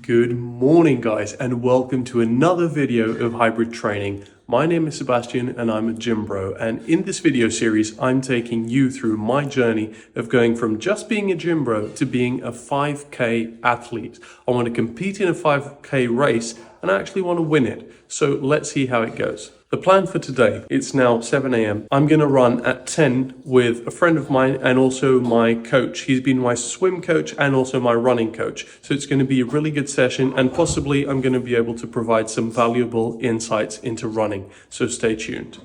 Good morning guys and welcome to another video of hybrid training. My name is Sebastian and I'm a gym bro, and in this video series I'm taking you through my journey of going from just being a gym bro to being a 5k athlete. I want to compete in a 5k race and I actually want to win it. So let's see how it goes. The plan for today, it's now 7 a.m. I'm going to run at 10 with a friend of mine and also my coach. He's been my swim coach and also my running coach. So it's going to be a really good session and possibly I'm going to be able to provide some valuable insights into running. So stay tuned.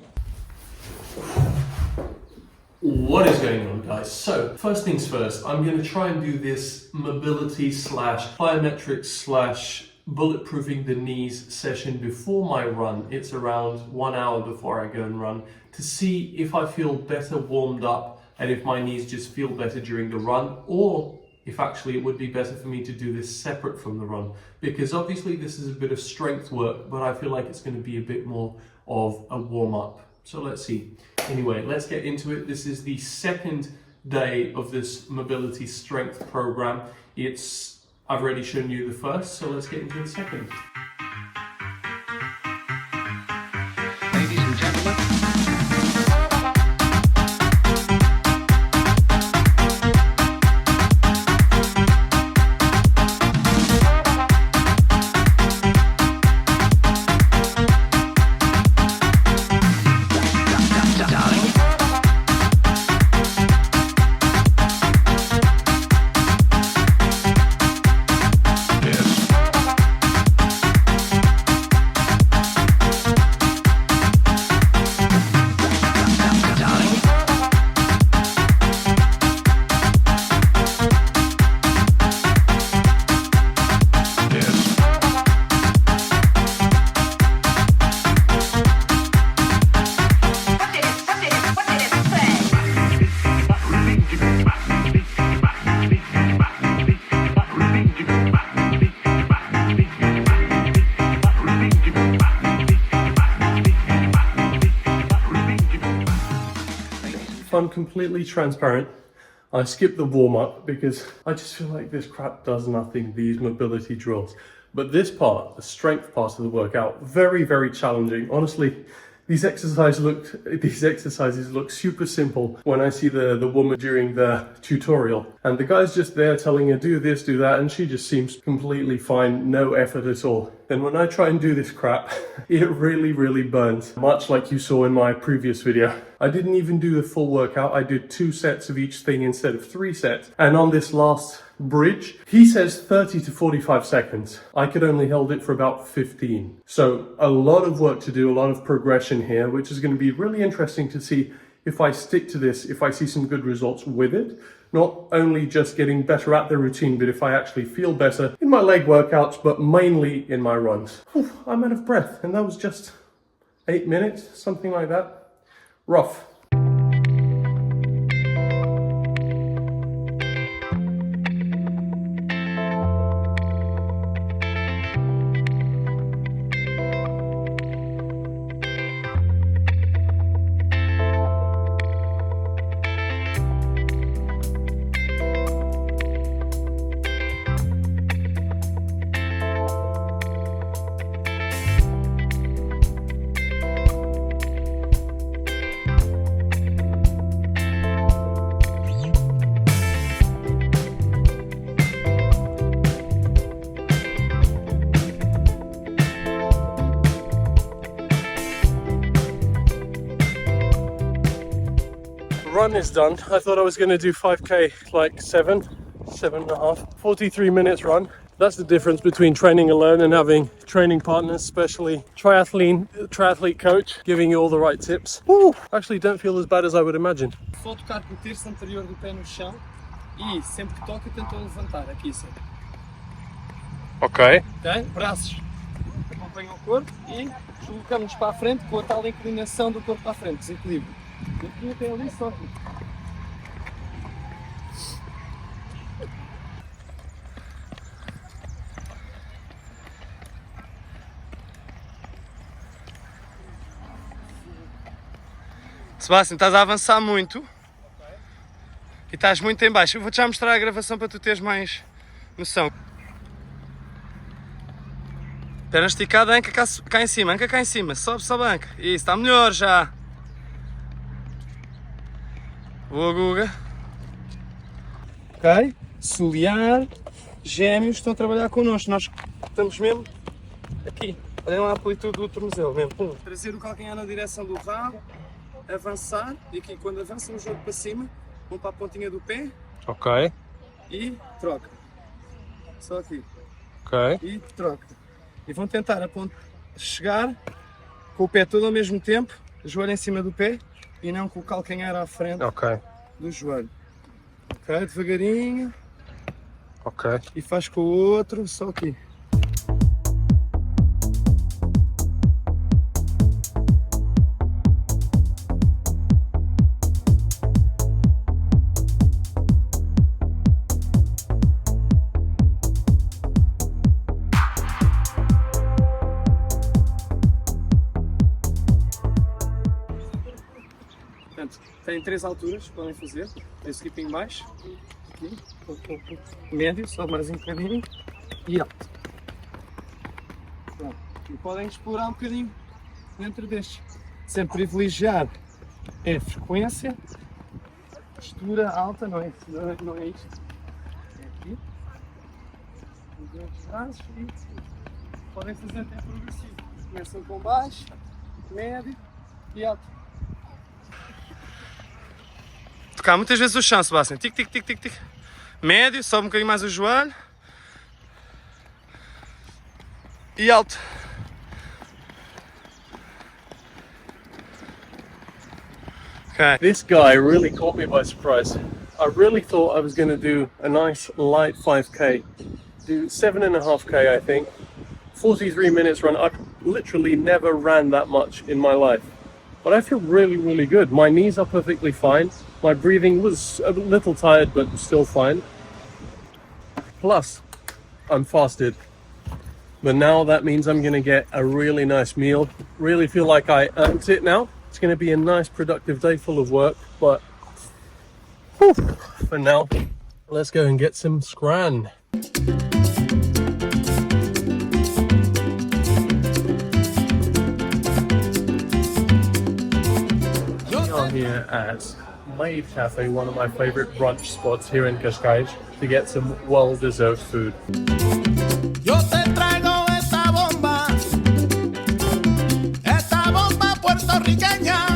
What is going on, guys? So first things first, I'm going to try and do this mobility slash plyometrics slash bulletproofing the knees session before my run. It's around 1 hour before I go and run to see if I feel better warmed up and if my knees just feel better during the run, or if actually it would be better for me to do this separate from the run, because obviously this is a bit of strength work, but I feel like it's going to be a bit more of a warm-up. So let's see. Anyway, let's get into it. This is the second day of this mobility strength program. I've already shown you the first, so let's get into the second. Ladies and gentlemen. If I'm completely transparent, I skip the warm-up because I just feel like this crap does nothing, these mobility drills. But this part, the strength part of the workout, very, very challenging. Honestly, these exercises look super simple when I see the woman during the tutorial. And the guy's just there telling her, do this, do that, and she just seems completely fine, no effort at all. Then when I try and do this crap, it really, really burns. Much like you saw in my previous video. I didn't even do the full workout. I did 2 sets of each thing instead of 3 sets. And on this last bridge, he says 30 to 45 seconds. I could only hold it for about 15. So a lot of work to do, a lot of progression here, which is going to be really interesting to see if I stick to this, if I see some good results with it. Not only just getting better at the routine, but if I actually feel better in my leg workouts, but mainly in my runs. Whew, I'm out of breath, and that was just 8 minutes, something like that. Rough. Run is done. I thought I was going to do 5k like 7.5, 43 minutes run. That's the difference between training alone and having training partners, especially triathlete coach, giving you all the right tips. Woo! Actually don't feel as bad as I would imagine. Só tocar com o terço anterior do pé no chão e sempre que toca tentou levantar aqui sempre. Ok. Ok? Braços acompanham o corpo e colocamos para a frente com a tal inclinação do corpo para a frente, desequilíbrio. E aqui tem ali só. Sebastião, estás a avançar muito e estás muito em baixo. Eu vou-te já mostrar a gravação para tu teres mais noção. Perna esticada, anca cá em cima, anca cá em cima. Sobe, sobe a anca. Isso, está melhor já. Boa, Guga. Ok? Solear, gêmeos estão a trabalhar connosco. Nós estamos mesmo aqui. Olhem lá a amplitude do tornozelo mesmo. Pum. Trazer o calcanhar na direção do rabo, avançar. E aqui, quando avança o jogo para cima, vão para a pontinha do pé. Ok. E troca. Só aqui. Ok. E troca. E vão tentar chegar com o pé todo ao mesmo tempo, joelho em cima do pé e não com o calcanhar à frente do joelho. Ok, devagarinho. Ok. E faz com o outro, só aqui. Portanto, tem 3 alturas que podem fazer. Tem skip em baixo, aqui, médio, só mais um bocadinho, e alto. Pronto. E podem explorar um bocadinho dentro destes. Sempre privilegiar é frequência, postura alta, não é isto. É aqui. Os dois braços e podem fazer até progressivo. Começam com baixo, médio e alto. Tocar muitas vezes o chão, Sebastião. Tic, tic, tic, tic, tic. Médio, sobe um bocadinho mais o joelho. E alto. Okay. This guy really caught me by surprise. I really thought I was going to do a nice light 5k, do 7.5k I think, 43 minutes run. I've literally never ran that much in my life. But I feel really, really good. My knees are perfectly fine. My breathing was a little tired, but still fine. Plus, I'm fasted. But now that means I'm gonna get a really nice meal. Really feel like I earned it now. It's gonna be a nice, productive day full of work. But whew, for now, let's go and get some scran. Here at Maid Cafe, one of my favorite brunch spots here in Cascais, to get some well-deserved food. Yo te traigo esta bomba puertorriqueña.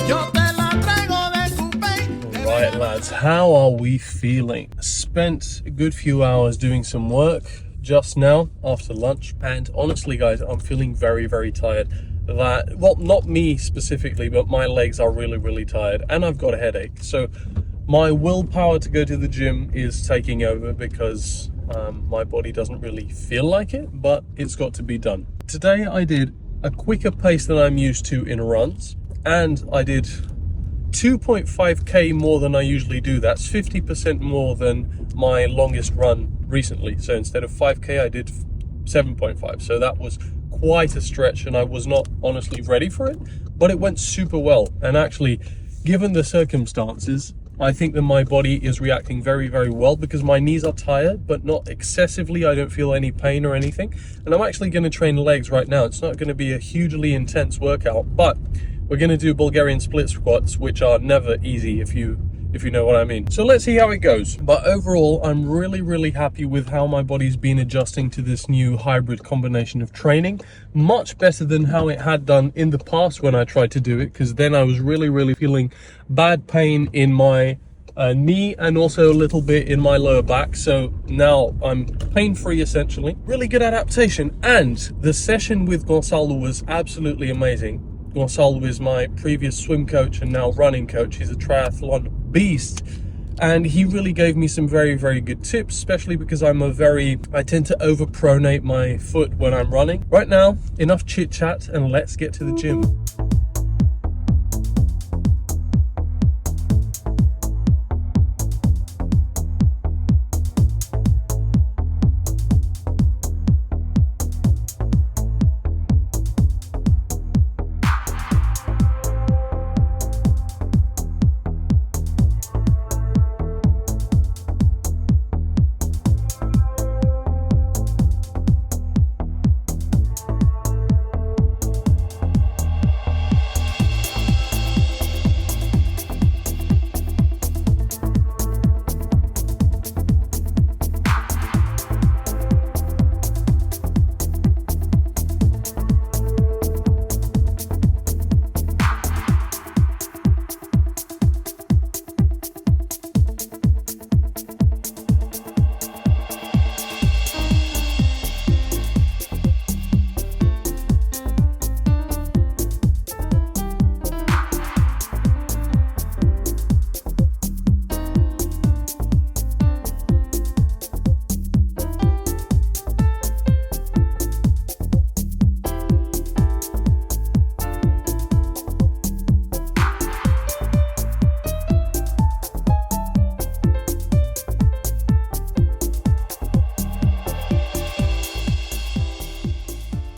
Yo te la traigo de Coupé. Right, lads, how are we feeling? Spent a good few hours doing some work just now after lunch, and honestly, guys, I'm feeling very, very tired. Well, not me specifically, but my legs are really, really tired, and I've got a headache. So my willpower to go to the gym is taking over because my body doesn't really feel like it, but it's got to be done. Today I did a quicker pace than I'm used to in runs, and I did 2.5k more than I usually do. That's 50% more than my longest run recently. So instead of 5k, I did 7.5. So that was quite a stretch, and I was not honestly ready for it, but it went super well. And actually, given the circumstances, I think that my body is reacting very, very well because my knees are tired, but not excessively. I don't feel any pain or anything. And I'm actually going to train legs right now. It's not going to be a hugely intense workout, but we're going to do Bulgarian split squats, which are never easy if you know what I mean. So let's see how it goes. But overall, I'm really, really happy with how my body's been adjusting to this new hybrid combination of training. Much better than how it had done in the past when I tried to do it, because then I was really, really feeling bad pain in my knee and also a little bit in my lower back. So now I'm pain-free essentially. Really good adaptation. And the session with Gonçalo was absolutely amazing. Gonçalo is my previous swim coach and now running coach. He's a triathlon beast, and he really gave me some very, very good tips, especially because I tend to overpronate my foot when I'm running. Right now, enough chit chat, and let's get to the gym.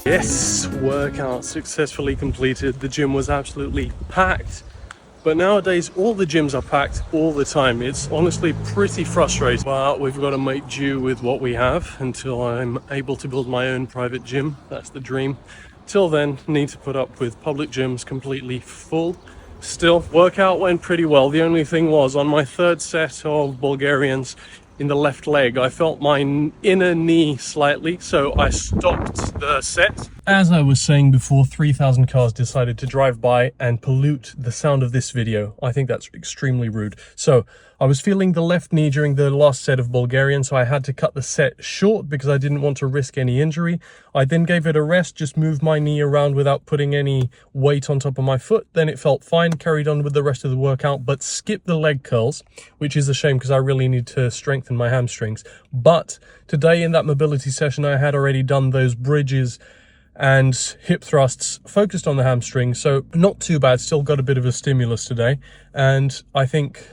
Yes, workout successfully completed. The gym was absolutely packed. But nowadays, all the gyms are packed all the time. It's honestly pretty frustrating. But we've got to make do with what we have until I'm able to build my own private gym. That's the dream. Till then, need to put up with public gyms completely full. Still, workout went pretty well. The only thing was, on my third set of Bulgarians, in the left leg, I felt my inner knee slightly, so I stopped the set. As I was saying before, 3,000 cars decided to drive by and pollute the sound of this video. I think that's extremely rude. So I was feeling the left knee during the last set of Bulgarian, so I had to cut the set short because I didn't want to risk any injury. I then gave it a rest, just moved my knee around without putting any weight on top of my foot. Then it felt fine, carried on with the rest of the workout, but skipped the leg curls, which is a shame because I really need to strengthen my hamstrings. But today in that mobility session, I had already done those bridges and hip thrusts focused on the hamstring, so not too bad. Still got a bit of a stimulus today, and I think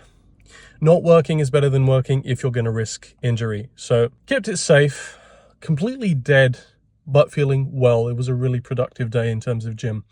not working is better than working if you're going to risk injury. So kept it safe, completely dead, but feeling well. It was a really productive day in terms of gym.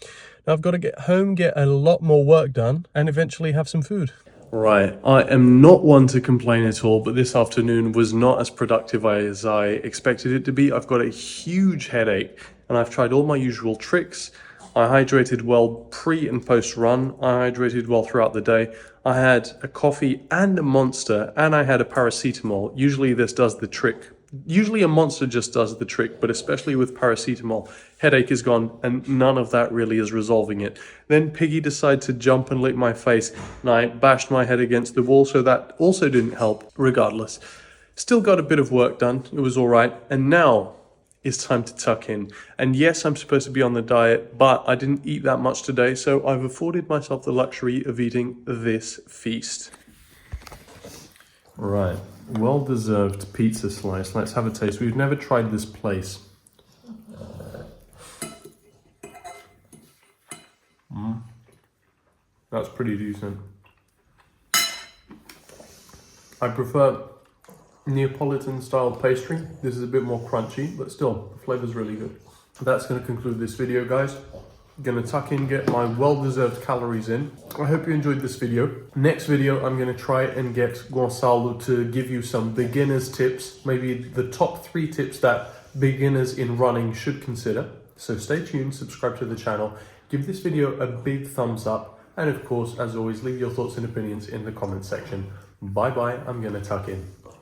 Now I've got to get home, get a lot more work done, and eventually have some food. Right, I am not one to complain at all, but this afternoon was not as productive as I expected it to be. I've got a huge headache, and I've tried all my usual tricks. I hydrated well pre and post run. I hydrated well throughout the day. I had a coffee and a Monster, and I had a paracetamol. Usually this does the trick. Usually a Monster just does the trick, but especially with paracetamol, headache is gone, and none of that really is resolving it. Then Piggy decided to jump and lick my face, and I bashed my head against the wall, so that also didn't help. Regardless, still got a bit of work done. It was all right, and now it's time to tuck in. And yes, I'm supposed to be on the diet, but I didn't eat that much today, so I've afforded myself the luxury of eating this feast. Right, well-deserved pizza slice. Let's have a taste. We've never tried this place. That's pretty decent. I prefer Neapolitan-style pastry. This is a bit more crunchy, but still, the flavor's really good. That's going to conclude this video, guys. Gonna tuck in, get my well-deserved calories in. I hope you enjoyed this video. Next video, I'm gonna try and get Gonçalo to give you some beginner's tips, maybe the top 3 tips that beginners in running should consider. So stay tuned, subscribe to the channel, give this video a big thumbs up, and of course, as always, leave your thoughts and opinions in the comment section. Bye bye, I'm gonna tuck in.